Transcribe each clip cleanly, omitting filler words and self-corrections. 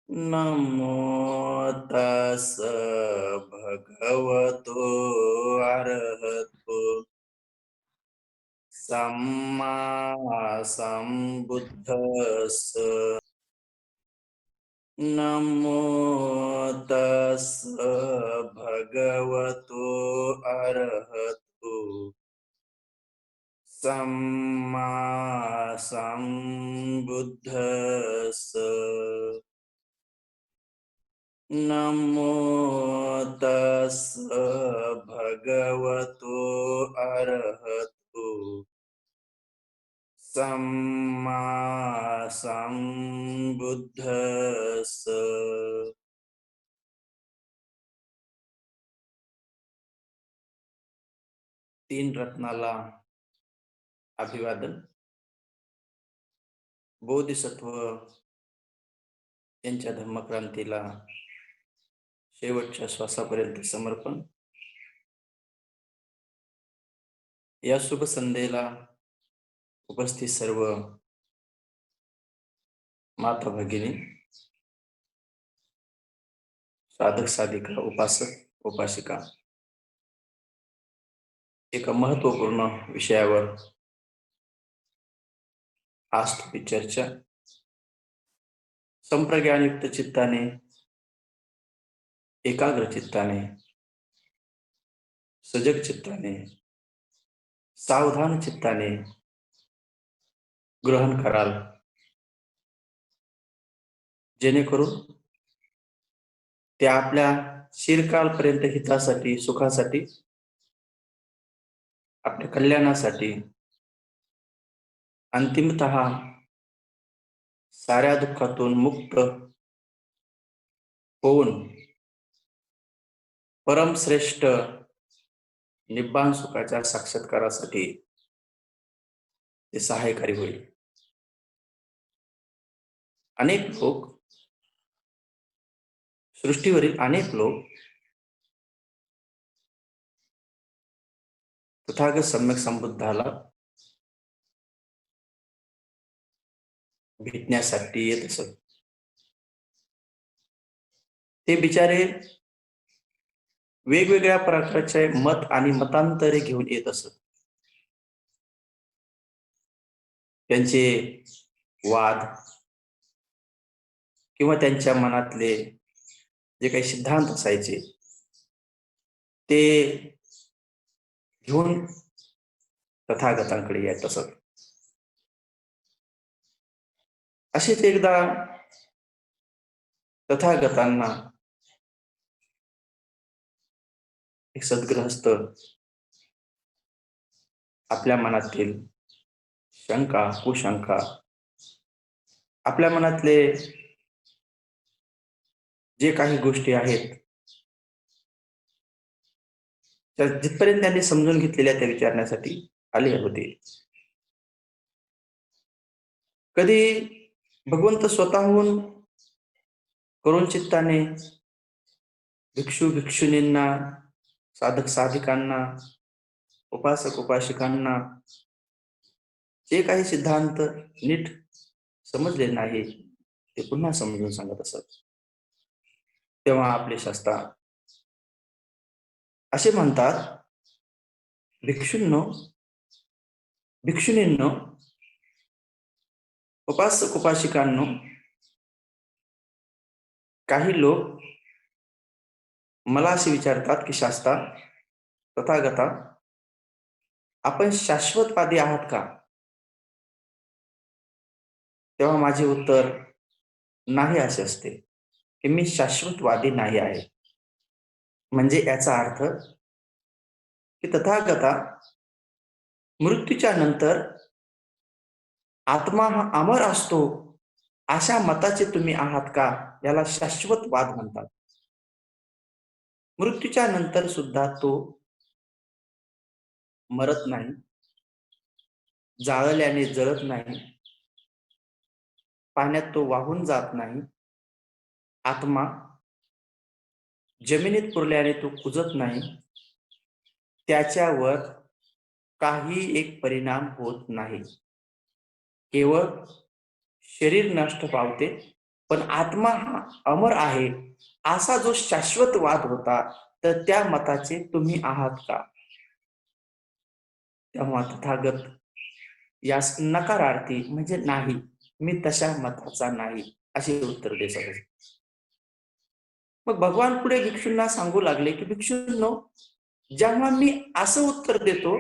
नमो तस् भगवतो अरहतो सम्मा सम्बुद्धस्स नमो तस् भगवतो अरहतो सम्मा सम्बुद्धस्स नमो तस् भगवतो अरहतो सम्मा सम्बुद्धस्स. तीन रत्नाला अभिवादन. बोधिसत्व यांच्या धर्मक्रांतीला शेवटच्या श्वासापर्यंत समर्पण. या शुभ संध्येला उपस्थित सर्व माता भगिनी, साधक साधिका, उपासक उपासिका, एका महत्वपूर्ण विषयावर आज थोडी चर्चा. संप्रज्ञानयुक्त चित्ताने, एकाग्र चित्ताने, सजग चित्ताने, सावधान चित्ताने ग्रहण कराल, जेणेकरून ते आपल्या चिरकालपर्यंत हितासाठी, सुखासाठी, आपल्या कल्याणासाठी, अंतिमतः साऱ्या दुःखातून मुक्त होऊन परमश्रेष्ठ निब्बान सुखाच्या साक्षात्कारासाठी ते सहाय्यकारी होईल. अनेक लोक, सृष्टीवरील अनेक लोक तथागत सम्यक संबुद्धाला भेटण्यासाठी येत असत. ते बिचारे वेगवेगळ्या प्रकारचे मत आणि मतांतरे घेऊन येत असत. त्यांचे वाद किंवा त्यांच्या मनातले जे काही सिद्धांत असायचे ते घेऊन तथागतांकडे येत असत. असेच एकदा तथागतांना एक सद्गृहस्थ आपल्या मनातील शंका, कुशंका, आपल्या मनातले जे काही गोष्टी आहेत त्या जिथपर्यंत त्यांनी समजून घेतलेल्या त्या विचारण्यासाठी आले होते. कधी भगवंत स्वतःहून करुण चित्ताने भिक्षू भिक्षुनींना, साधक साधिकांना, उपासक उपासिकांना जे काही सिद्धांत नीट समजले नाही ते पुन्हा समजून सांगत असत. तेव्हा आपले शास्त्र असे म्हणतात, भिक्षूंनो, भिक्षुनींनो, उपासक उपासिकांनो, काही लोक मला असे विचारतात की शास्त्रा, तथागता, आपण शाश्वतवादी आहात का? तेव्हा माझे उत्तर नाही असे असते की मी शाश्वतवादी नाही आहे. म्हणजे याचा अर्थ की तथागता मृत्यूच्या नंतर आत्मा हा अमर असतो अशा मताचे तुम्ही आहात का? याला शाश्वतवाद म्हणतात. मृत्यूच्या नंतर सुद्धा तो मरत नाही, जाळल्याने जळत नाही, पाण्यात तो वाहून जात नाही, आत्मा जमिनीत पुरल्याने तो कुजत नाही, त्याच्यावर काही एक परिणाम होत नाही. केवळ शरीर नष्ट पावते, पण आत्मा हा अमर आहे असा जो शाश्वत वाद होता, तर त्या मताचे तुम्ही आहात का? तेव्हा तथागत यास नकारार्थी म्हणजे नाही, मी तशा मताचा नाही असे उत्तर देत होते. मग भगवान पुढे भिक्षूंना सांगू लागले की भिक्षूंनो, जेव्हा मी असं उत्तर देतो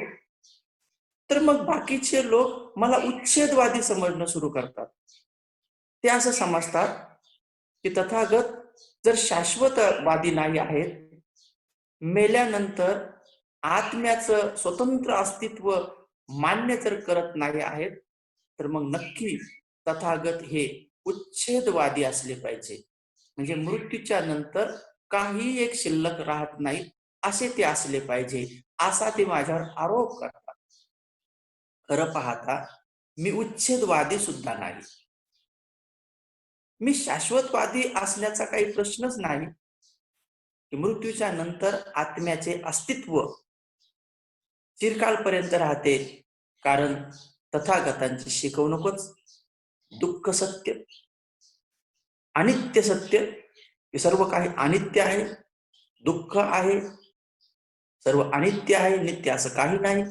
तर मग बाकीचे लोक मला उच्छेदवादी समजणं सुरू करतात. ते असं समजतात की तथागत जर शाश्वतवादी नाही आहेत, मेल्यानंतर आत्म्याचं स्वतंत्र अस्तित्व मान्य जर करत नाही आहेत, तर मग नक्की तथागत हे उच्छेदवादी असले पाहिजे. म्हणजे मृत्यूच्या नंतर काही एक शिल्लक राहत नाही असे ते असले पाहिजे, असा ते माझ्यावर आरोप करतात. खरं पाहता मी उच्छेदवादी सुद्धा नाही. मी शाश्वतवादी असण्याचा काही प्रश्नच नाही की मृत्यूच्या नंतर आत्म्याचे अस्तित्व चिरकालपर्यंत राहते. कारण तथागतांची शिकवणूकच दुःख सत्य, अनित्य सत्य, हे सर्व काही अनित्य आहे, दुःख आहे, सर्व अनित्य आहे, नित्य असं काही नाही,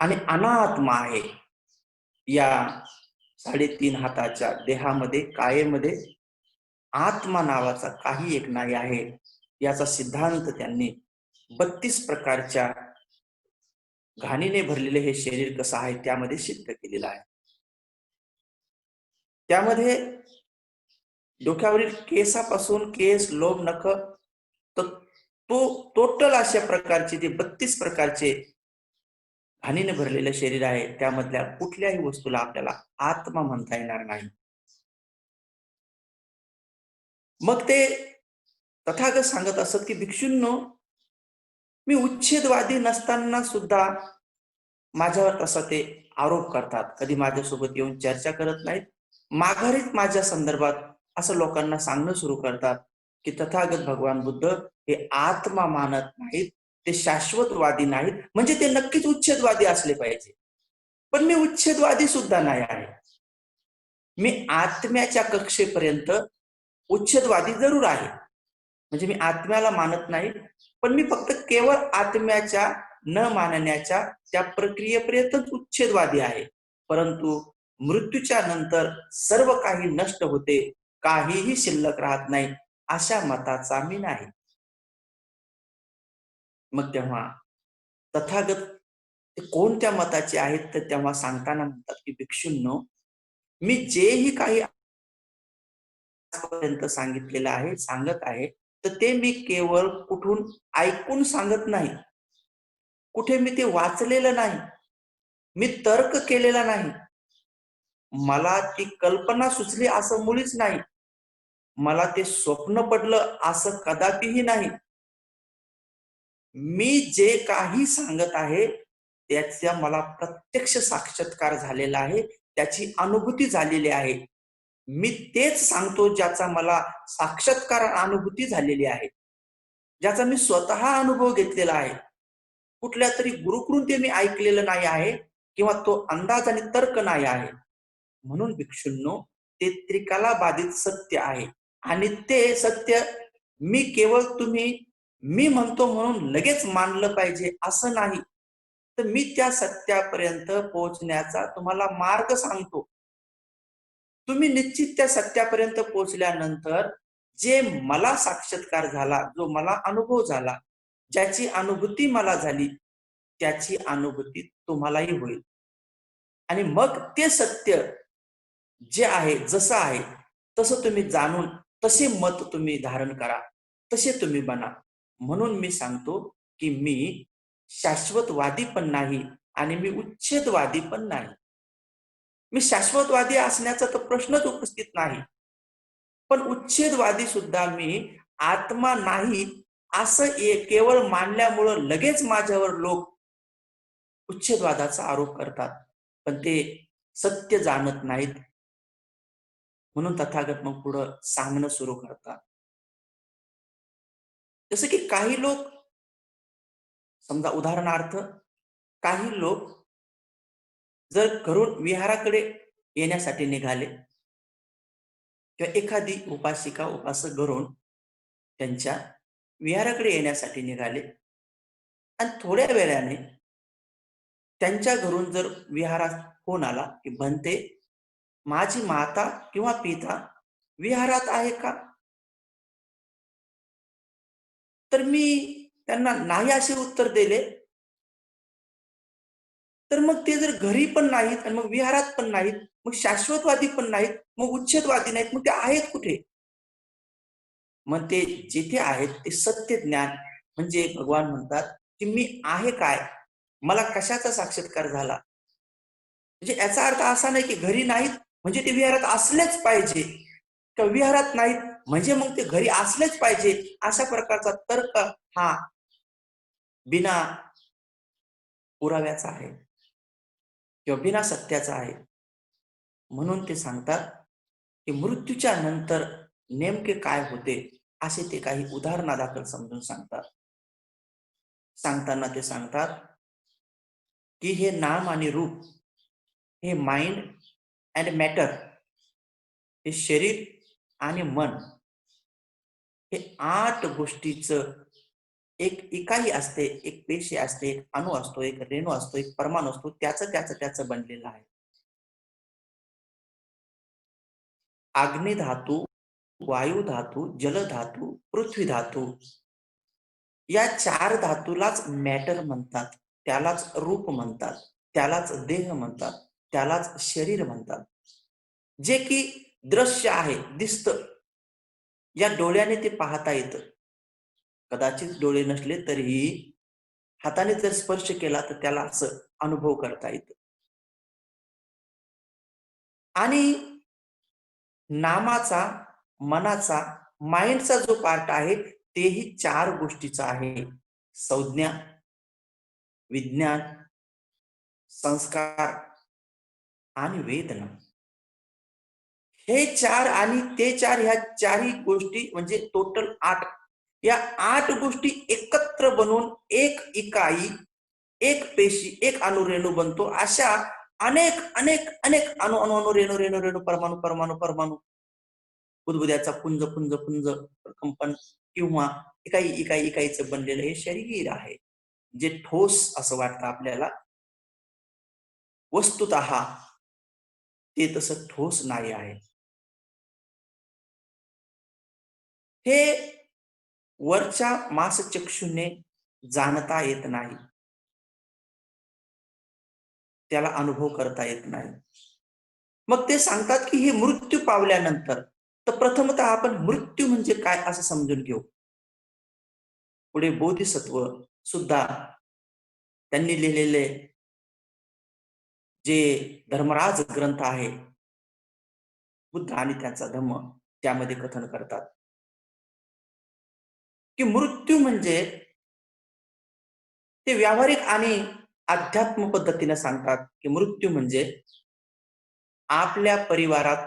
आणि अनात्मा आहे. या 3.5 हाताच्या देहामध्ये कायेमध्ये आत्मा नावाचा काही एक नाही आहे, याचा सिद्धांत त्यांनी 32 प्रकारच्या घाणीने भरलेले हे शरीर कसं आहे त्यामध्ये सिद्ध केलेलं आहे. त्यामध्ये डोक्यावरील केसापासून केस, लोम, नख, तो टोटल अशा प्रकारचे जे 32 प्रकारचे घाणीने भरलेलं शरीर आहे, त्यामधल्या कुठल्याही वस्तूला आपल्याला आत्मा म्हणता येणार नाही. मग ते तथागत सांगत असत की भिक्षूंनो, मी उच्छेदवादी नसताना सुद्धा माझ्यावर तसा ते आरोप करतात. कधी माझ्यासोबत येऊन चर्चा करत नाहीत, माघारीच माझ्या संदर्भात असं लोकांना सांगणं सुरू करतात की तथागत भगवान बुद्ध हे आत्मा मानत नाहीत, ते शाश्वतवादी नाहीत, म्हणजे ते नक्कीच उच्छेदवादी असले पाहिजे. पण मी उच्छेदवादी सुद्धा नाही आहे. मी आत्म्याच्या कक्षेपर्यंत उच्छेदवादी जरूर आहे. म्हणजे मी आत्म्याला मानत नाही, पण मी फक्त केवळ आत्म्याच्या न मानण्याच्या त्या प्रक्रियेपर्यंतच उच्छेदवादी आहे. परंतु मृत्यूच्या नंतर सर्व काही नष्ट होते, काहीही शिल्लक राहत नाही, अशा मताचा मी नाही. मग तेव्हा तथागत ते कोणत्या मताचे आहेत, तर तेव्हा सांगताना म्हणतात की भिक्षूंनो, मी जेही काही आजपर्यंत सांगितलेलं आहे, सांगत आहे, तर ते मी केवळ कुठून ऐकून सांगत नाही, कुठे मी ते वाचलेलं नाही, मी तर्क केलेला नाही, मला ती कल्पना सुचली असं मुळीच नाही, मला ते स्वप्न पडलं असं कदापिही नाही. मी जे काही सांगत आहे त्याचा मला प्रत्यक्ष साक्षात्कार झालेला आहे, त्याची अनुभूती झालेली आहे. मी तेच सांगतो ज्याचा मला साक्षात्कार अनुभूती झालेली आहे, ज्याचा मी स्वतः अनुभव घेतलेला आहे. कुठल्या तरी गुरुकडून ते मी ऐकलेलं नाही आहे किंवा तो अंदाज आणि तर्क नाही आहे. म्हणून भिक्षूंनो, ते त्रिकाला बाधित सत्य आहे आणि ते सत्य मी केवळ मी म्हणतो म्हणून लगेच मानलं पाहिजे असं नाही, तर मी त्या सत्यापर्यंत पोहोचण्याचा तुम्हाला मार्ग सांगतो. तुम्ही निश्चित त्या सत्यापर्यंत पोहोचल्यानंतर जे मला साक्षात्कार झाला, जो मला अनुभव झाला, ज्याची अनुभूती मला झाली, त्याची अनुभूती तुम्हालाही होईल. आणि मग ते सत्य जे आहे, जसं आहे तसं तुम्ही जाणून तसे मत तुम्ही धारण करा, तसे तुम्ही बना. म्हणून मी सांगतो की मी शाश्वतवादी पण नाही आणि मी उच्छेदवादी पण नाही. मी शाश्वतवादी असण्याचा तर प्रश्नच उपस्थित नाही, पण उच्छेदवादी सुद्धा मी आत्मा नाही असं केवळ मानल्यामुळं लगेच माझ्यावर लोक उच्छेदवादाचा आरोप करतात, पण ते सत्य जाणत नाहीत. म्हणून तथागत मग पुढं सांगणं सुरू करतात. जसं की काही लोक, समजा उदाहरणार्थ, काही लोक जर घरून विहाराकडे येण्यासाठी निघाले किंवा एखादी उपासिका उपासक घरून त्यांच्या विहाराकडे येण्यासाठी निघाले आणि थोड्या वेळाने त्यांच्या घरून जर विहारात फोन आला की म्हणते, माझी माता किंवा पिता विहारात आहे का? तर मी त्यांना नाही असे उत्तर दिले. तर मग ते जर घरी पण नाहीत आणि मग विहारात पण नाहीत, मग शाश्वतवादी पण नाहीत, मग उच्छेदवादी नाहीत, मग ते आहेत कुठे? मग ते जिथे आहेत ते सत्य ज्ञान म्हणजे भगवान म्हणतात, की मी आहे काय? मला कशाचा साक्षात्कार झाला? म्हणजे याचा अर्थ असा नाही की घरी नाहीत म्हणजे ते विहारात असलेच पाहिजे किंवा विहारात नाहीत म्हणजे मग ते घरी असलेच पाहिजे. अशा प्रकारचा तर्क हा बिना पुराव्याचा आहे किंवा बिना सत्याचा आहे. म्हणून ते सांगतात, की मृत्यूच्या नंतर नेमके काय होते, असे ते काही उदाहरणादाखल समजून सांगतात. सांगताना ते सांगतात, की हे नाम आणि रूप, हे माइंड अँड मॅटर, हे शरीर आणि मन, हे 8 गोष्टीचं एक इकाई असते, एक पेशी असते, एक अणू असतो, एक रेणू असतो, एक परमाणू असतो, त्याचं बनलेलं आहे. अग्नी धातू, वायू धातू, जल धातू, पृथ्वी धातू या 4 धातूलाच मॅटर म्हणतात. त्यालाच रूप म्हणतात. त्यालाच देह म्हणतात. त्यालाच शरीर म्हणतात. जे की दृश्य आहे, दिसतं. या डोळ्याने ते पाहता येतं. कदाचित डोळे नसले तरीही हाताने जर स्पर्श केला तर त्याला असं अनुभव करता येतं. आणि नामाचा, मनाचा, माइंडचा जो पार्ट आहे तेही 4 गोष्टीचा आहे. संज्ञा, विज्ञान, संस्कार आणि वेदना. हे 4 आणि ते 4 ह्या 4ही गोष्टी म्हणजे टोटल 8. या 8 गोष्टी एकत्र बनवून एक इकाई, एक पेशी, एक अणुरेणू बनतो. अशा अनेक, अनेक, अनेक अणु, अणु, अणु, रेणू, रेणू, रेणू, परमाणू, परमाणू, परमाणू, बुदबुद्याचा पुंज, पुंज, पुंज, कंपन किंवा इकाई, इकाई, इकाईचं बनलेलं हे शरीर आहे. जे ठोस असं वाटतं आपल्याला. वस्तुतः ते तसं ठोस नाही आहे. हे वरच्या मासचक्षूने जाणता येत नाही. त्याला अनुभव करता येत नाही. मग ते सांगतात की हे मृत्यू पावल्यानंतर, तर प्रथमतः आपण मृत्यू म्हणजे काय असं समजून घेऊ. पुढे बोधिसत्व सुद्धा त्यांनी लिहिलेले जे धर्मराज ग्रंथ आहे, बुद्ध आणि त्यांचा धम्म, त्यामध्ये कथन करतात की मृत्यू म्हणजे ते व्यावहारिक आणि अध्यात्म पद्धतीने सांगतात की मृत्यू म्हणजे आपल्या परिवारात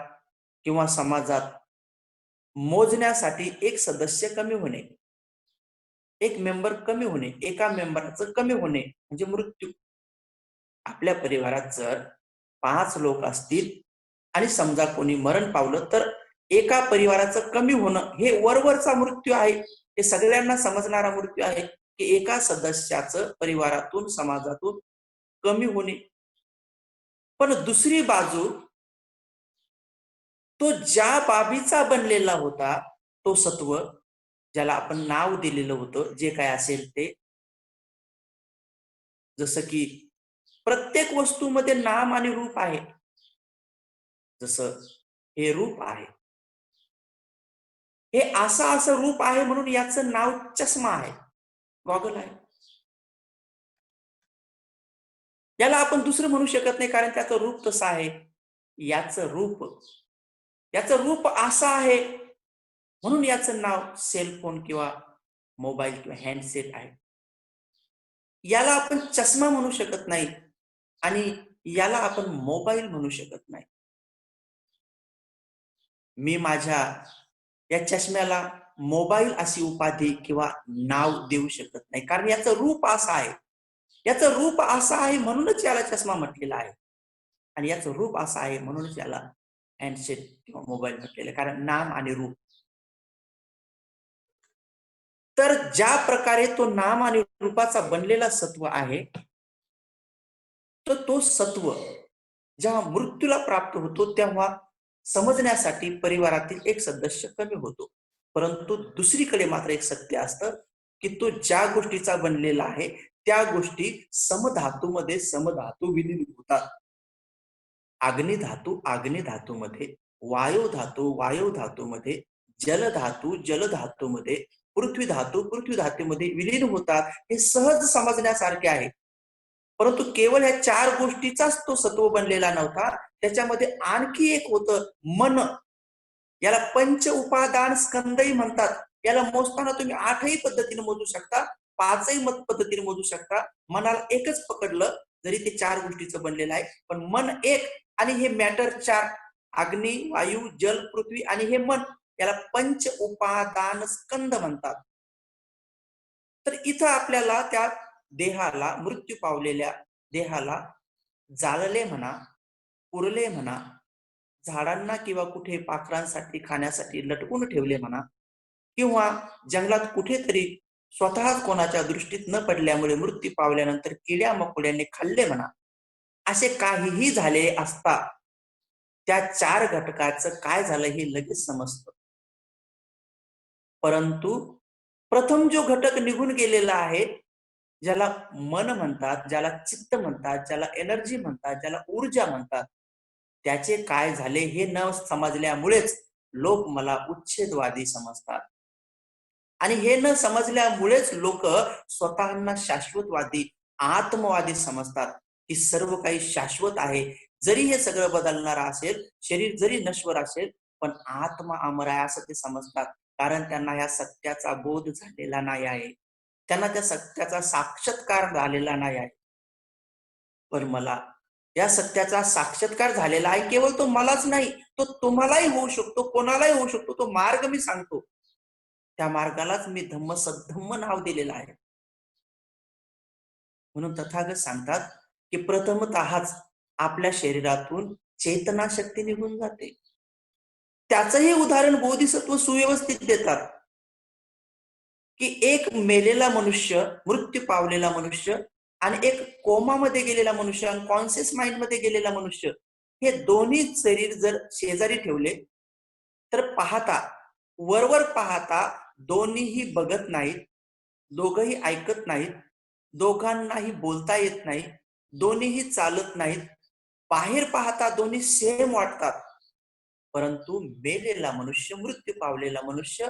किंवा समाजात मोजण्यासाठी एक सदस्य कमी होणे, एक मेंबर कमी होणे, एका मेंबरचं कमी होणे म्हणजे मृत्यू. आपल्या परिवारात जर 5 लोक असतील आणि समजा कोणी मरण पावलं तर एका परिवाराचं कमी होणं हे वरवरचा मृत्यू आहे. हे सगळ्यांना समजणारा मृत्यू आहे की एका सदस्याचं परिवारातून समाजातून कमी होणे. पण दुसरी बाजू, तो ज्या बाबीचा बनलेला होता, तो सत्व ज्याला आपण नाव दिलेलं होतं, जे काय असेल ते, जसं की प्रत्येक वस्तूमध्ये नाम आणि रूप आहे. जसं हे रूप आहे. हे असं रूप आहे म्हणून याचं नाव चष्मा आहे, गॉगल आहे. याला आपण दुसरं म्हणू शकत नाही कारण त्याचं रूप तसं आहे. याचं रूप याचं रूप असं आहे म्हणून याचं नाव सेलफोन किंवा मोबाईल किंवा हँडसेट आहे. याला आपण चष्मा म्हणू शकत नाही आणि याला आपण मोबाईल म्हणू शकत नाही. मी माझ्या या चष्म्याला मोबाईल अशी उपाधी किंवा नाव देऊ शकत नाही कारण याचं रूप असं आहे. याचं रूप असं आहे म्हणूनच याला चष्मा म्हटलेला आहे आणि याचं रूप असं आहे म्हणूनच याला हँडसेट किंवा मोबाईल म्हटलेलं, कारण नाम आणि रूप. तर ज्या प्रकारे तो नाम आणि रूपाचा बनलेला सत्व आहे, तर तो सत्व जेव्हा मृत्यूला प्राप्त होतो तेव्हा समजण्यासाठी परिवारातील एक सदस्य कमी होतो. परंतु दुसरीकडे मात्र एक सत्य असतं की तो ज्या गोष्टीचा बनलेला आहे त्या गोष्टी समधातूमध्ये समधातू विलीन होतात. अग्नी धातूमध्ये, वायू धातूमध्ये, जल धातूमध्ये, पृथ्वी धातूमध्ये विलीन होतात. हे सहज समजण्यासारखे आहे. परंतु केवळ ह्या चार गोष्टीचाच तो सत्व बनलेला नव्हता. त्याच्यामध्ये आणखी एक होतं मन. याला पंच उपादान स्कंदही म्हणतात. याला मोजताना तुम्ही 8ही पद्धतीने मोजू शकता, 5ही पद्धतीने मोजू शकता. मनाला एकच पकडलं जरी ते चार गोष्टीचं बनलेलं आहे, पण मन एक आणि हे मॅटर चार, अग्नी, वायू, जल, पृथ्वी आणि हे मन, याला पंच उपादान स्कंद म्हणतात. तर इथं आपल्याला त्या देहाला, मृत्यू पावलेल्या देहाला जाळले म्हणा, पुरले म्हणा, झाडांना किंवा कुठे पाखरांसाठी खाण्यासाठी लटकून ठेवले म्हणा, किंवा जंगलात कुठेतरी स्वतः कोणाच्या दृष्टीत न पडल्यामुळे मृत्यू पावल्यानंतर किड्या मकोड्यांनी खाल्ले म्हणा, असे काहीही झाले असता त्या चार घटकाचं काय झालं हे लगेच समजतं. परंतु प्रथम जो घटक निघून गेलेला आहे, ज्याला मन म्हणतात, ज्याला चित्त म्हणतात, ज्याला एनर्जी म्हणतात, ज्याला ऊर्जा म्हणतात, त्याचे काय झाले हे न समजल्यामुळेच लोक मला उच्छेदवादी समजतात. आणि हे न समजल्यामुळेच लोक स्वतःना शाश्वतवादी, आत्मवादी समजतात की सर्व काही शाश्वत आहे. जरी हे सगळं बदलणार असेल, शरीर जरी नश्वर असेल, पण आत्मा अमर आहे असं ते समजतात. कारण त्यांना या सत्याचा बोध झालेला नाही आहे. त्यांना त्या सत्याचा साक्षात्कार झालेला नाही आहे. पण मला या सत्याचा साक्षात्कार झालेला आहे. केवळ तो मलाच नाही, तो तुम्हालाही होऊ शकतो, कोणालाही होऊ शकतो. तो मार्ग मी सांगतो. त्या मार्गालाच मी धम्म सद्धम्म नाव दिलेलं आहे. म्हणून तथागत सांगतात की प्रथमतःच आपल्या शरीरातून चेतना शक्ती निघून जाते. त्याचंही उदाहरण बोधिसत्व सुव्यवस्थित देतात की एक मेलेला मनुष्य, मृत्यू पावलेला मनुष्य आणि एक कोमामध्ये गेलेला मनुष्य आणि कॉन्शियस माइंड मध्ये गेलेला मनुष्य, हे दोन्ही शरीर जर शेजारी ठेवले तर पाहता, वरवर पाहता दोन्हीही बघत नाहीत, दोघंही ऐकत नाहीत, दोघांनाही बोलता येत नाही, दोन्हीही चालत नाहीत. बाहेर पाहता दोन्ही सेम वाटतात. परंतु मेलेला मनुष्य, मृत्यू पावलेला मनुष्य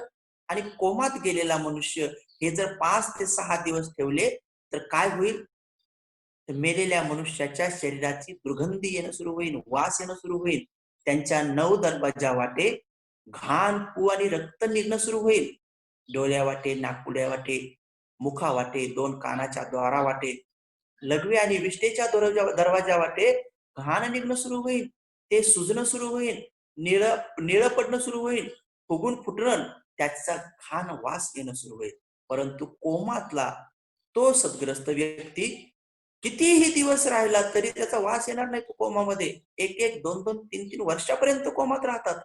आणि कोमात गेलेला मनुष्य हे जर 5 ते 6 दिवस ठेवले तर काय होईल? तर मेलेल्या मनुष्याच्या शरीराची दुर्गंधी येणं सुरू होईल, वास येणं सुरू होईल. त्यांच्या 9 दरवाजा वाटे घाण, पू आणि रक्त निघणं सुरू होईल. डोळ्या वाटे, नाकपुड्या वाटे, मुखा वाटे, 2 कानाच्या द्वारा वाटे, लघवी आणि विष्ठेच्या दरवाजा वाटे घाण निघणं सुरू होईल. ते सुजणं सुरू होईल, निळं पडणं सुरू होईल, फुगून फुटणं, त्याचा घाण वास येणं सुरू होईल. परंतु कोमातला तो सद्ग्रस्त व्यक्ती कितीही दिवस राहिला तरी त्याचा वास येणार नाही. तो कोमामध्ये 1-1, 2-2, 3-3 वर्षापर्यंत कोमात राहतात.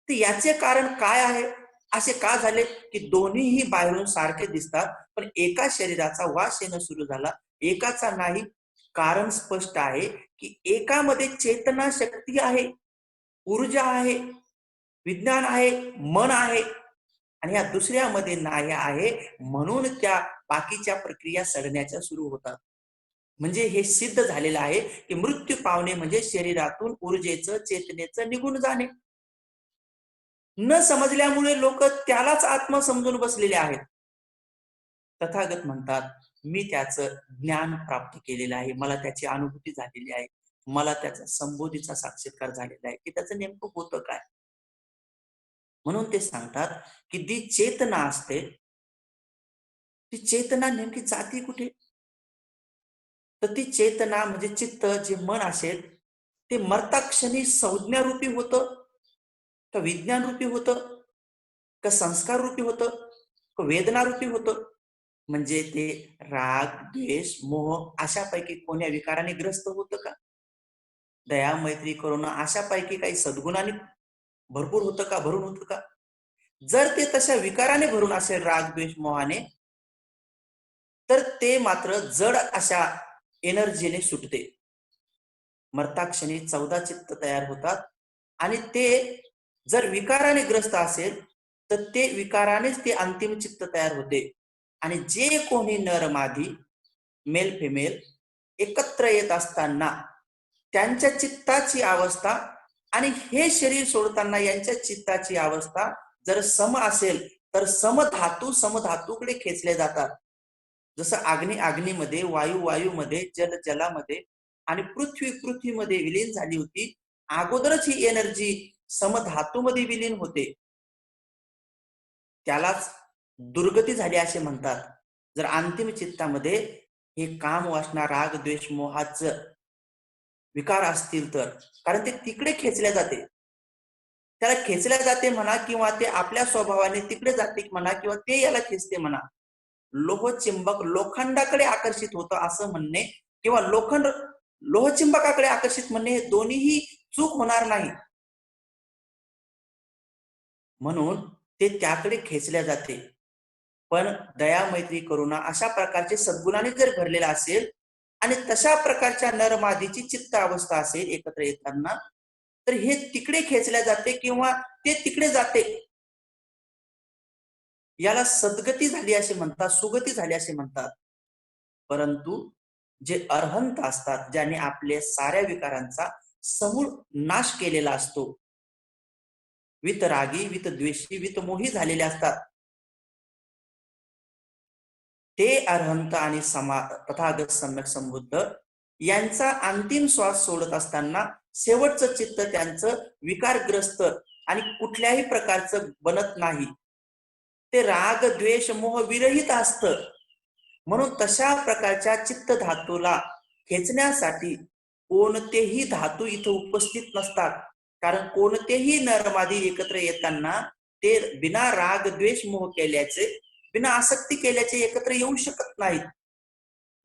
तर याचे कारण काय आहे? असे का झाले की दोन्हीही बाहेरून सारखे दिसतात, पण एका शरीराचा वास येणं सुरू झाला, एकाचा नाही? कारण स्पष्ट आहे की एकामध्ये चेतना शक्ती आहे, ऊर्जा आहे, विज्ञान आहे, मन आहे आणि या दुसऱ्यामध्ये नाही आहे. म्हणून त्या बाकीच्या प्रक्रिया सडण्याच्या सुरू होतात. म्हणजे हे सिद्ध झालेलं आहे की मृत्यू पावणे म्हणजे शरीरातून ऊर्जेचं, चेतनेचं निघून जाणे. न समजल्यामुळे लोक त्यालाच आत्मा समजून बसलेले आहेत. तथागत म्हणतात, मी त्याचं ज्ञान प्राप्त केलेलं आहे, मला त्याची अनुभूती झालेली आहे, मला त्याचा संबोधीचा साक्षात्कार झालेला आहे की त्याचं नेमकं होतं काय. म्हणून ते सांगतात की जी चेतना असते, ती चेतना नेमकी जाती कुठे? तर ती चेतना म्हणजे चित्त, जे मन असेल, ते मरताक्षणी संज्ञा रूपी होतं का विज्ञान रूपी होतं का संस्कार रूपी होतं का वेदना रूपी होतं? म्हणजे ते राग, द्वेष, मोह अशापैकी कोण्या विकाराने ग्रस्त होतं का? दया, मैत्री, करुणा अशापैकी काही सद्गुणांनी भरपूर होतं का? भरून होतं का? जर ते तशा विकाराने भरून असेल राग, द्वेष, मोहाने, तर ते मात्र जड अशा एनर्जीने सुटते. मरताक्षणी 14 चित्त तयार होतात आणि ते जर विकाराने ग्रस्त असेल, तर ते विकारानेच ते अंतिम चित्त तयार होते. आणि जे कोणी नर मादी, मेल फिमेल एकत्र येत असताना त्यांच्या चित्ताची अवस्था आणि हे शरीर सोडताना यांच्या चित्ताची अवस्था जर सम असेल, तर समधातू समधातूकडे खेचले जातात. जसं अग्नी अग्नीमध्ये, वायू वायूमध्ये, जल जलामध्ये आणि पृथ्वी पृथ्वीमध्ये विलीन झाली होती, अगोदरच ही एनर्जी समधातूमध्ये विलीन होते. त्यालाच दुर्गती झाली असे म्हणतात. जर अंतिम चित्तामध्ये हे काम, वासना, राग, द्वेष, मोहाचं विकार असतील तर, कारण ते तिकडे खेचल्या जाते. त्याला खेचल्या जाते म्हणा किंवा ते आपल्या स्वभावाने तिकडे जाते म्हणा किंवा ते याला खेचते म्हणा. लोहचिंबक लोखंडाकडे आकर्षित होतं असं म्हणणे किंवा लोखंड लोहचिंबकाकडे आकर्षित म्हणणे हे दोन्हीही चूक होणार नाही. म्हणून ते त्याकडे खेचल्या जाते. पण दया, मैत्री, करुणा अशा प्रकारचे सद्गुणाने जर भरलेला असेल आणि तशा प्रकारच्या नरमादीची चित्त अवस्था असेल एकत्र येताना, तर हे तिकडे खेचल्या जाते किंवा ते तिकडे जाते. याला सद्गती झाली असे म्हणतात, सुगती झाली असे म्हणतात. परंतु जे अरहंत असतात, ज्याने आपल्या साऱ्या विकारांचा समूळ नाश केलेला असतो, वितरागी, वितद्वेषी, वितमोही झालेले असतात, ते अरहंत आणि तथागत सम्यक संबुद्ध यांचा अंतिम श्वास सोडत असताना शेवटचं चित्त त्यांचं विकारग्रस्त आणि कुठल्याही प्रकारचं बनत नाही. ते राग, द्वेष, मोह विरहित असतं. म्हणून तशा प्रकारच्या चित्त धातूला खेचण्यासाठी कोणतेही धातू इथं उपस्थित नसतात. कारण कोणतेही नरमादी एकत्र येताना ते बिना राग, द्वेष, मोह केल्याचे, बिना आसक्ती केल्याचे एकत्र येऊ शकत नाहीत.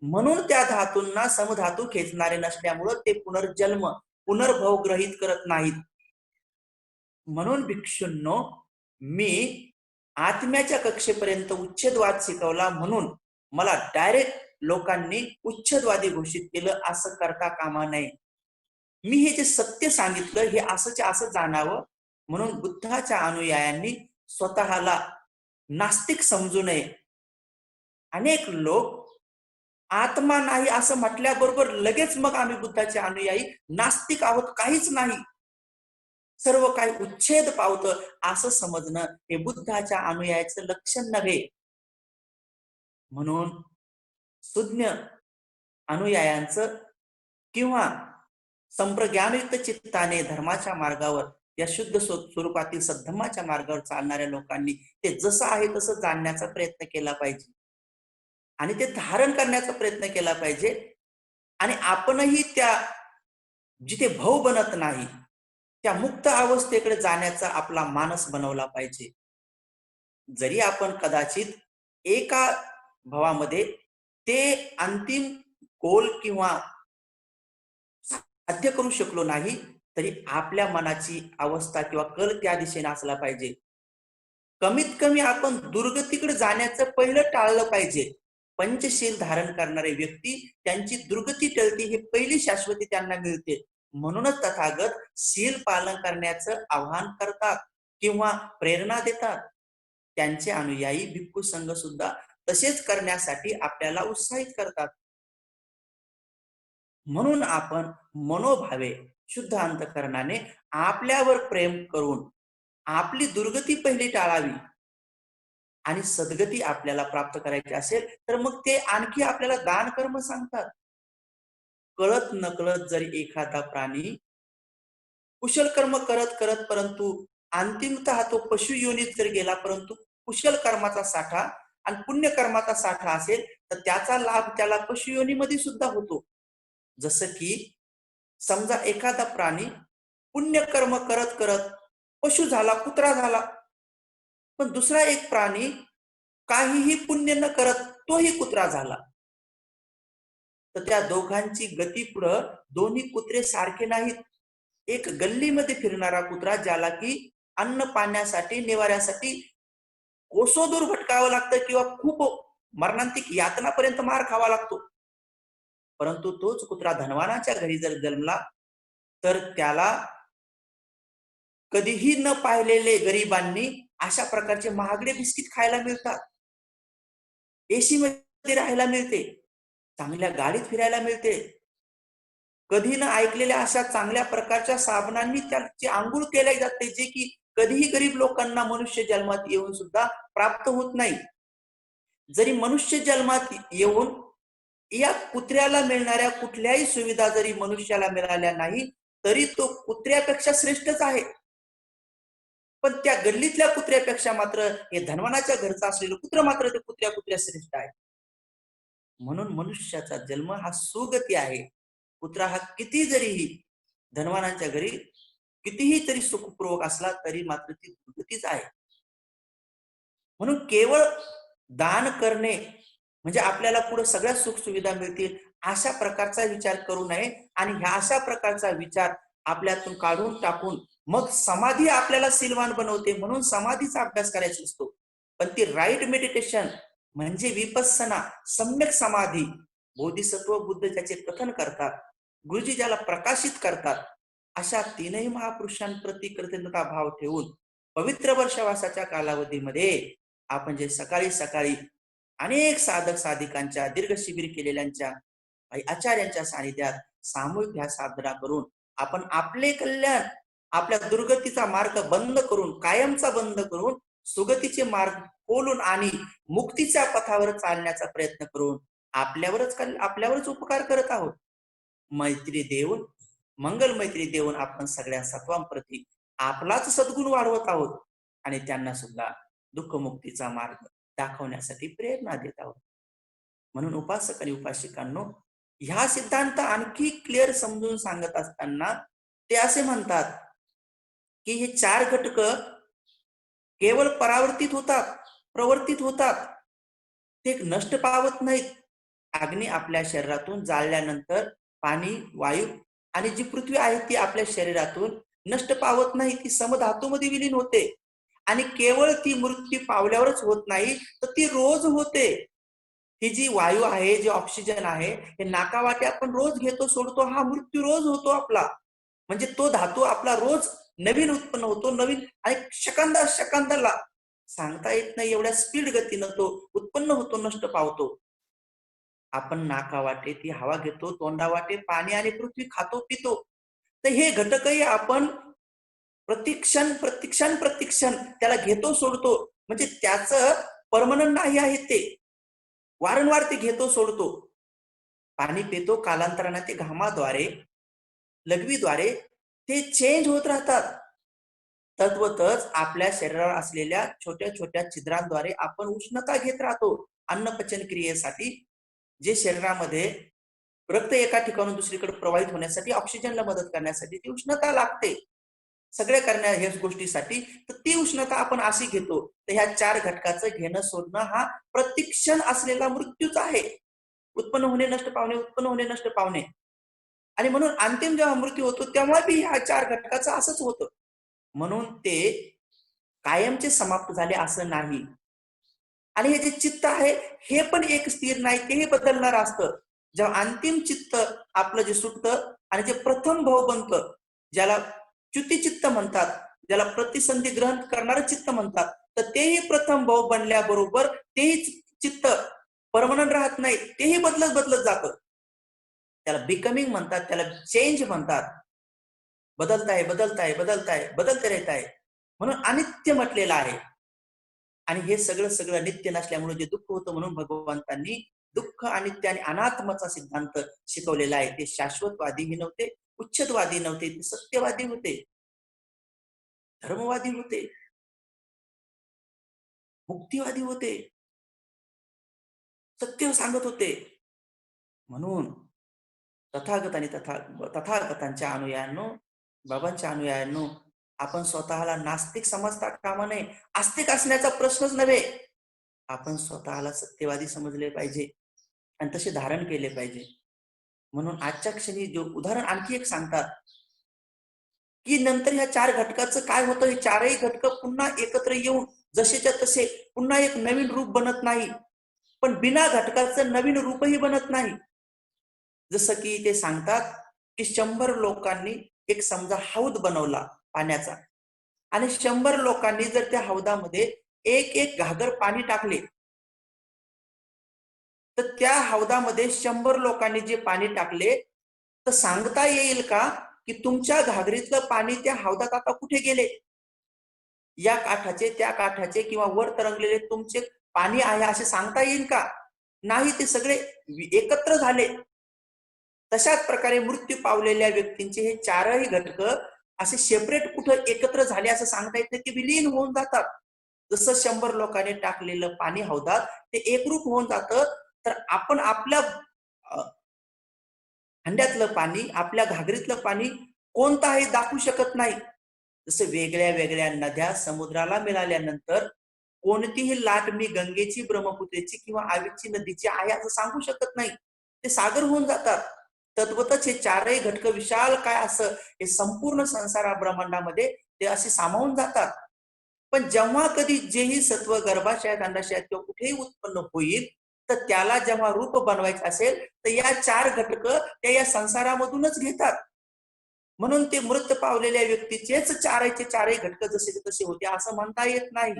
म्हणून त्या धातूंना समधातू खेचणारे नसल्यामुळं ते पुनर्जन्म, पुनर्भव ग्रहित करत नाहीत. म्हणून भिक्षूंनो, मी आत्म्याच्या कक्षेपर्यंत उच्छेदवाद शिकवला म्हणून मला डायरेक्ट लोकांनी उच्छेदवादी घोषित केलं असं करता कामा नये. मी हे जे सत्य सांगितलं हे असंच्या असं जाणावं म्हणून बुद्धाच्या अनुयायांनी स्वतःला नास्तिक समजू नये. अनेक लोक आत्मा नाही असं म्हटल्याबरोबर लगेच मग आम्ही बुद्धाचे अनुयायी नास्तिक आहोत, काहीच नाही, सर्व काही उच्छेद पावतं असं समजणं हे बुद्धाच्या अनुयायाचं लक्षण नव्हे. म्हणून सुज्ञ अनुयायांचं किंवा संप्रज्ञानयुक्त चित्ताने धर्माच्या मार्गावर, या शुद्ध स्वरूपातील सद्धम्माच्या मार्गावर चालणाऱ्या लोकांनी ते जसं आहे तसं जाणण्याचा प्रयत्न केला पाहिजे आणि ते धारण करण्याचा प्रयत्न केला पाहिजे. आणि आपणही त्या जिथे भाऊ बनत नाही त्या मुक्त अवस्थेकडे जाण्याचा आपला मानस बनवला पाहिजे. जरी आपण कदाचित एका भावामध्ये ते अंतिम गोल किंवा साध्य करू शकलो नाही, तरी आपल्या मनाची अवस्था किंवा कल त्या दिशेने असला पाहिजे. कमीत कमी आपण दुर्गतीकडे जाण्याचं पहिलं टाळलं पाहिजे. पंचशील धारण करणारे व्यक्ती त्यांची दुर्गती टळती ही पहिली शाश्वती त्यांना मिळते. म्हणूनच तथागत शील पालन करण्याचं आवाहन करतात किंवा प्रेरणा देतात. त्यांचे अनुयायी भिक्खू संघ सुद्धा तसेच करण्यासाठी आपल्याला उत्साहित करतात. म्हणून आपण मनोभावे शुद्ध अंतःकरणाने आपल्यावर प्रेम करून आपली दुर्गती पहिली टाळावी आणि सद्गती आपल्याला प्राप्त करायची असेल तर मग ते आणखी आपल्याला दान कर्म सांगतात. कळत नकळत जरी एखादा प्राणी कुशल कर्म करत करत परंतु अंतिमतः तो पशु योनीत जर गेला, परंतु कुशल कर्माचा साठा आणि पुण्य कर्माचा साठा असेल तर त्याचा लाभ त्याला पशु योनीमध्ये सुद्धा होतो. जसं की समजा एखादा प्राणी पुण्यकर्म करत करत पशु झाला, कुत्रा झाला, पण दुसरा एक प्राणी काहीही पुण्य न करत तोही कुत्रा झाला. तर त्या दोघांची गती पुढं दोन्ही कुत्रे सारखे नाहीत. एक गल्लीमध्ये फिरणारा कुत्रा ज्याला की अन्न पाण्यासाठी निवाऱ्यासाठी कोसोदूर भटकावं लागतं किंवा खूप मरणांतिक यातनापर्यंत मार खावा लागतो. परंतु तोच कुत्रा धनवानाच्या घरी जर जन्मला तर त्याला कधीही न पाहिलेले गरिबांनी अशा प्रकारचे महागडे बिस्किट खायला मिळतात. एसी मध्ये राहायला मिळते, चांगल्या गाडीत फिरायला मिळते, कधी न ऐकलेल्या अशा चांगल्या प्रकारच्या साबणांनी त्याची आंघोळ केली जाते, जे की कधीही गरीब लोकांना मनुष्य जन्मात येऊन सुद्धा प्राप्त होत नाही. जरी मनुष्य जन्मात येऊन या कुत्र्याला मिळणाऱ्या कुठल्याही सुविधा जरी मनुष्याला मिळाल्या नाही, तरी तो कुत्र्यापेक्षा श्रेष्ठच आहे. पण त्या गल्लीतल्या कुत्र्यापेक्षा मात्र हे धनवानाच्या घरचा असलेलं कुत्र मात्र ते कुत्र्या श्रेष्ठ आहे. म्हणून मनुष्याचा जन्म हा सुगती आहे. कुत्रा हा किती जरीही धनवानाच्या घरी कितीही तरी सुखपूर्वक असला तरी मात्र ती दुर्गतीच आहे. म्हणून केवळ दान करणे म्हणजे आपल्याला पुढे सगळ्या सुख सुविधा मिळतील अशा प्रकारचा विचार करू नये. आणि ह्या अशा प्रकारचा विचार आपल्यातून काढून टाकून मग समाधी आपल्याला सिलवान बनवते, म्हणून समाधीचा अभ्यास करायचा असतो. पण ती राईट मेडिटेशन म्हणजे विपස්සना, सम्यक समाधी, बोधिसत्व बुद्ध ज्याचे कथन करतात, गुरुजी ज्याला प्रकाशित करतात, अशा तीनही महापुरुषांप्रती कृतज्ञता भाव ठेवून पवित्र वर्षवासाच्या कालावधीमध्ये आपण जे सकाळी सकाळी अनेक साधक साधिकांच्या दीर्घ शिबिर केलेल्यांच्या आचार्यांच्या सानिध्यात सामूहिक ध्यान साधना करून आपण आपले कल्याण, आपल्या दुर्गतीचा मार्ग बंद करून, कायमचा बंद करून सुगतीचे मार्ग खोलून आणि मुक्तीच्या पथावर चालण्याचा प्रयत्न करून आपल्यावरच उपकार करत आहोत. मैत्री देऊन, मंगल मैत्री देऊन आपण सगळ्या सत्वांप्रती आपलाच सद्गुण वाढवत आहोत आणि त्यांना सुद्धा दुःखमुक्तीचा मार्ग दाखवण्यासाठी प्रेरणा देत आहोत. म्हणून उपासक आणि उपासिकांनो, ह्या सिद्धांत आणखी क्लिअर समजून सांगत असताना ते असे म्हणतात की हे 4 घटक केवळ परावर्तित होतात, प्रवर्तित होतात, ते नष्ट पावत नाहीत. अग्नी आपल्या शरीरातून जाळल्यानंतर पाणी, वायू आणि जी पृथ्वी आहे ती आपल्या शरीरातून नष्ट पावत नाही, ती समधातूमध्ये विलीन होते. आणि केवळ ती मृत्यू पावल्यावरच होत नाही, तर ती रोज होते. ही जी वायू आहे, जे ऑक्सिजन आहे, हे नाकावाटे आपण रोज घेतो सोडतो, हा मृत्यू रोज होतो आपला. म्हणजे तो धातू आपला रोज नवीन उत्पन्न होतो, नवीन आणि सेकंदाला सांगता येत नाही एवढ्या स्पीड गतीनं तो उत्पन्न होतो, नष्ट पावतो. आपण नाकावाटे ती हवा घेतो, तोंडावाटे पाणी आणि पृथ्वी खातो पितो. तर हे घटकही आपण प्रतिक्षण त्याला घेतो सोडतो. म्हणजे त्याचं परमनंट नाही आहे ते. वारंवार ते घेतो सोडतो. पाणी पितो, कालांतराने ते घामाद्वारे, लघवीद्वारे ते चेंज होत राहतात. तद्वतच आपल्या शरीरावर असलेल्या छोट्या छोट्या छिद्रांद्वारे आपण उष्णता घेत राहतो अन्नपचन क्रियेसाठी. जे शरीरामध्ये रक्त एका ठिकाणून दुसरीकडे प्रवाहित होण्यासाठी, ऑक्सिजनला मदत करण्यासाठी ती उष्णता लागते. सगळ्या करण्या ह्याच गोष्टीसाठी, तर ती उष्णता आपण अशी घेतो. तर ह्या 4 घटकाचं घेणं सोडणं हा प्रतिक्षण असलेला मृत्यूच आहे. उत्पन्न होणे, नष्ट पावणे, उत्पन्न होणे, नष्ट पावणे. आणि म्हणून अंतिम जेव्हा मृत्यू होतो तेव्हा बी ह्या 4 घटकाचं असंच होतं. म्हणून ते कायमचे समाप्त झाले असं नाही. आणि हे जे चित्त आहे हे पण एक स्थिर नाही, तेही बदलणार असतं. जेव्हा अंतिम चित्त आपलं जे सुटतं आणि जे प्रथम भाव बनतं, ज्याला च्युतिचित्त म्हणतात, ज्याला प्रतिसंधी ग्रहण करणारं चित्त म्हणतात, तर तेही प्रथम भाव बनल्याबरोबर तेही चित्त परमनंट राहत नाही, तेही बदलत बदलत जातं. त्याला बिकमिंग म्हणतात, त्याला चेंज म्हणतात. बदलते रहता है. म्हणून अनित्य म्हटलेलं आहे. आणि हे सगळं सगळं नित्य नसल्यामुळे जे दुःख होतं, म्हणून भगवंतांनी दुःख, अनित्य आणि अनात्माचा सिद्धांत शिकवलेला आहे. ते शाश्वतवादीही नव्हते, उच्छेदवादी नव्हते, ते सत्यवादी होते, धर्मवादी होते, मुक्तीवादी होते, सत्य सांगत होते. म्हणून तथागत आणि तथागतांच्या अनुयायांनो, बाबांच्या अनुयायांनो, आपण स्वतःला नास्तिक समजता कामा नये. आस्तिक असण्याचा प्रश्नच नव्हे. आपण स्वतःला सत्यवादी समजले पाहिजे आणि तसे धारण केले पाहिजे. म्हणून आजच्या क्षणी जो उदाहरण आणखी एक सांगतात, की नंतर ह्या 4 घटकाचं काय होतं, हे चारही घटक पुन्हा एकत्र येऊन जसेच्या तसे पुन्हा एक नवीन रूप बनत नाही, पण बिना घटकाचं नवीन रूपही बनत नाही. जसं की ते सांगतात, की 100 लोकांनी एक समजा हौद बनवला पाण्याचा आणि 100 लोकांनी जर त्या हौदामध्ये एक घागर पाणी टाकले, तर त्या हौदामध्ये 100 लोकांनी जे पाणी टाकले, तर सांगता येईल का, की तुमच्या घागरीतलं पाणी त्या हौदात आता कुठे गेले? या काठाचे, त्या काठाचे किंवा वर तरंगलेले तुमचे पाणी आहे असे सांगता येईल का? नाही, ते सगळे एकत्र झाले. तशाच प्रकारे मृत्यू पावलेल्या व्यक्तींचे हे चारही घटक असे सेपरेट कुठं एकत्र झाले असं सांगता येत नाही, ते विलीन होऊन जातात. जसं 100 लोकांनी टाकलेलं पाणी हौदात ते एकरूप होऊन जातं, तर आपण आपल्या हंड्यातलं पाणी, आपल्या घागरीतलं पाणी कोणतं आहे दाखवू शकत नाही. जसं वेगळ्या वेगळ्या नद्या समुद्राला मिळाल्यानंतर कोणतीही लाट मी गंगेची, ब्रह्मपुत्रेची किंवा आवीची नदीची आहे असं सांगू शकत नाही. ते सागर होऊन जातात. तद्वतच हे चारही घटक विशाल काय असं हे संपूर्ण संसार ब्रह्मांडामध्ये ते असे सामावून जातात. पण जेव्हा कधी जेही सत्व गर्भाशयात, अंडाशयात किंवा कुठेही उत्पन्न होईल, तर त्याला जेव्हा रूप बनवायचं असेल, तर या 4 घटक त्या या संसारामधूनच घेतात. म्हणून ते मृत पावलेल्या व्यक्तीचेच चाराचे चारही घटक जसे तसे होते असं म्हणता येत नाही.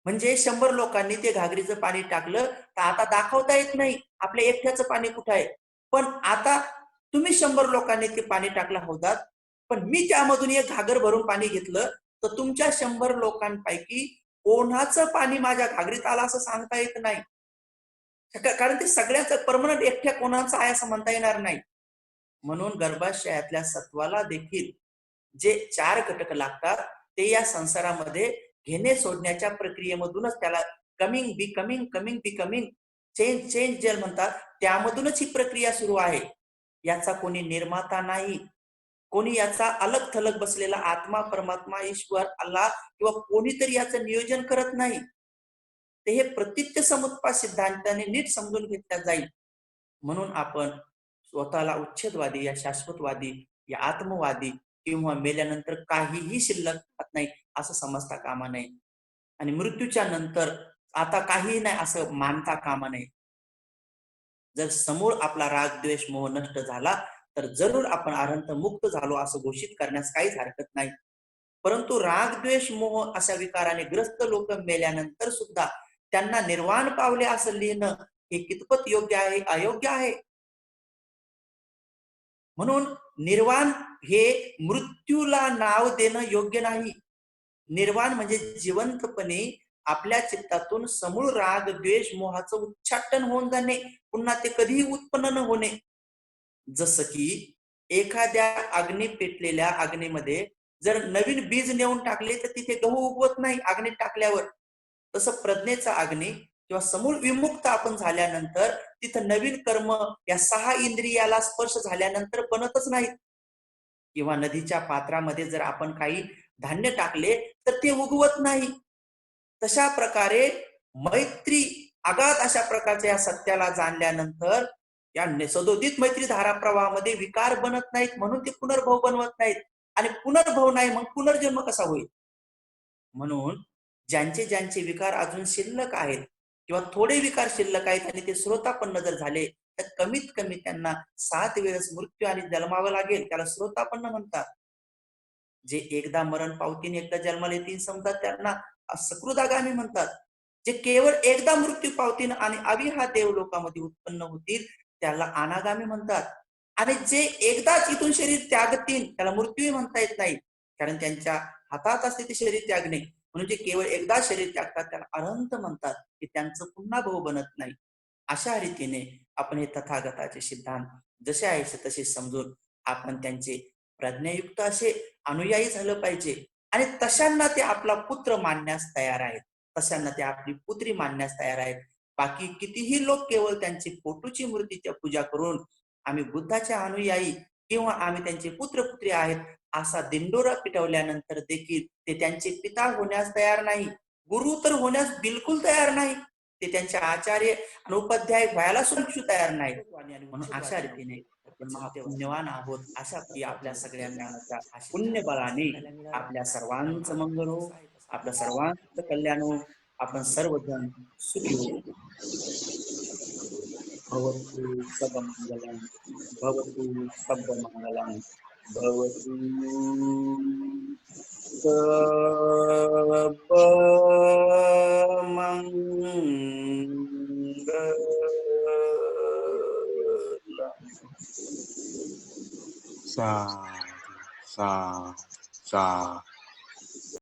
म्हणजे 100 लोकांनी ते घागरीचं पाणी टाकलं, तर आता दाखवता येत नाही आपल्या एकट्याचं पाणी कुठं आहे. पण आता तुम्ही 100 लोकांनी ते पाणी टाकलं हौदात, पण मी त्यामधून एक घागर भरून पाणी घेतलं, तर तुमच्या 100 लोकांपैकी कोणाचं पाणी माझ्या घागरीत आलं असं सांगता येत नाही. कारण ते सगळ्यांचं परमनंट एकट्या कोणाचं आहे असं म्हणता येणार नाही. म्हणून गर्भाशयातल्या सत्वाला देखील जे 4 घटक लागतात, ते या संसारामध्ये घेणे सोडण्याच्या प्रक्रियेमधूनच त्याला coming, becoming, coming, becoming, change, change जे म्हणतात, त्यामधूनच ही प्रक्रिया सुरू आहे. याचा कोणी निर्माता नाही. कोणी याचा अलग-थलग बसलेला आत्मा, परमात्मा, ईश्वर, अल्लाह किंवा कोणीतरी याचं नियोजन करत नाही. ते हे प्रतीच्य समुत्पाद सिद्धांताने नीट समजून घेतल्या जाईल. म्हणून आपण स्वतःला उच्छेदवादी, या शाश्वतवादी, या आत्मवादी किंवा मेल्यानंतर काहीही शिल्लक राहत नाही असं समजता कामा नये. आणि मृत्यूच्या नंतर आता काहीही नाही असं मानता कामा नये. जर समूळ आपला राग, द्वेष, मोह नष्ट झाला, तर जरूर आपण अनंत मुक्त झालो असं घोषित करण्यास काहीच हरकत नाही. परंतु राग, द्वेष, मोह अशा विकाराने ग्रस्त लोक मेल्यानंतर सुद्धा त्यांना निर्वाण पावले असं लिहिणं हे कितपत योग्य आहे, अयोग्य आहे? म्हणून निर्वाण हे मृत्यूला नाव देणं योग्य नाही. निर्वाण म्हणजे जिवंतपणे आपल्या चित्तातून समूळ राग, द्वेष, मोहाचं उच्चाटन होऊन जाणे, पुन्हा ते कधीही उत्पन्न न होणे. जसं की एखाद्या अग्नी पेटलेल्या अग्नीमध्ये जर नवीन बीज नेऊन टाकले, तर तिथे गहू उगवत नाही अग्नीत टाकल्यावर. तसं प्रज्ञेचा अग्नी किंवा समूळ विमुक्त आपण झाल्यानंतर तिथं नवीन कर्म या 6 इंद्रियाला स्पर्श झाल्यानंतर बनतच नाहीत. किंवा नदीच्या पात्रामध्ये जर आपण काही धान्य टाकले, तर ते उगवत नाही. तशा प्रकारे मैत्री अगाध अशा प्रकारच्या या सत्याला जाणल्यानंतर या सदोदित मैत्री धारा प्रवाहामध्ये विकार बनत नाहीत, म्हणून ते पुनर्भव बनवत नाहीत. आणि पुनर्भव नाही मग पुनर्जन्म कसा होईल? म्हणून ज्यांचे ज्यांचे विकार अजून शिल्लक आहेत किंवा थोडे विकार शिल्लक आहेत आणि ते श्रोतापन्न जर झाले, तर कमीत कमी त्यांना 7 वेळेस मृत्यू आणि जन्मावं लागेल. त्याला श्रोतापन्न म्हणतात. जे एकदा मरण पावतीने एकदा जन्माला येतील समजा त्यांना सकृदागामी म्हणतात. जे केवळ एकदा मृत्यू पावतील आणि अविहा देवलोकामध्ये उत्पन्न होतील त्याला अनागामी म्हणतात. आणि जे एकदाच इथून शरीर त्यागतील त्याला मृत्यूही म्हणता येत नाही, कारण त्यांच्या हातात असते ते शरीर त्यागणे. म्हणून जे केवळ एकदा शरीर त्यागतात त्याला अनंत म्हणतात, की त्यांचं पुन्हा भाऊ बनत नाही. अशा रीतीने आपण हे तथागताचे सिद्धांत जसे आहे तसे समजून आपण त्यांचे प्रज्ञायुक्त असे अनुयायी झालं पाहिजे. आणि तशांना ते आपला पुत्र मानण्यास तयार आहेत, तशांना ते आपली पुत्री मानण्यास तयार आहेत. बाकी कितीही लोक केवळ त्यांची फोटोची मूर्तीच्या पूजा करून आम्ही बुद्धाच्या अनुयायी किंवा आम्ही त्यांचे पुत्र पुत्री आहेत असा दिंडोरा पिटवल्यानंतर देखील ते त्यांचे पिता होण्यास तयार नाही, गुरु तर होण्यास बिलकुल तयार नाही. ते त्यांचे आचार्य आणि उपाध्याय व्हायला सुद्धा तयार नाही. म्हणून अशा रीतीने आपण महापुण्यवान आहोत. अशा की आपल्या सगळ्यांना पुण्यबळाने आपल्या सर्वांचं मंगल हो, आपल्या सर्वांचं कल्याण हो, आपण सर्वजण सुखी हो. भवतु सबमंगलम, भवतु सबमंगलम, भवतु सबमंगलम. Sadhu, sadhu, sadhu.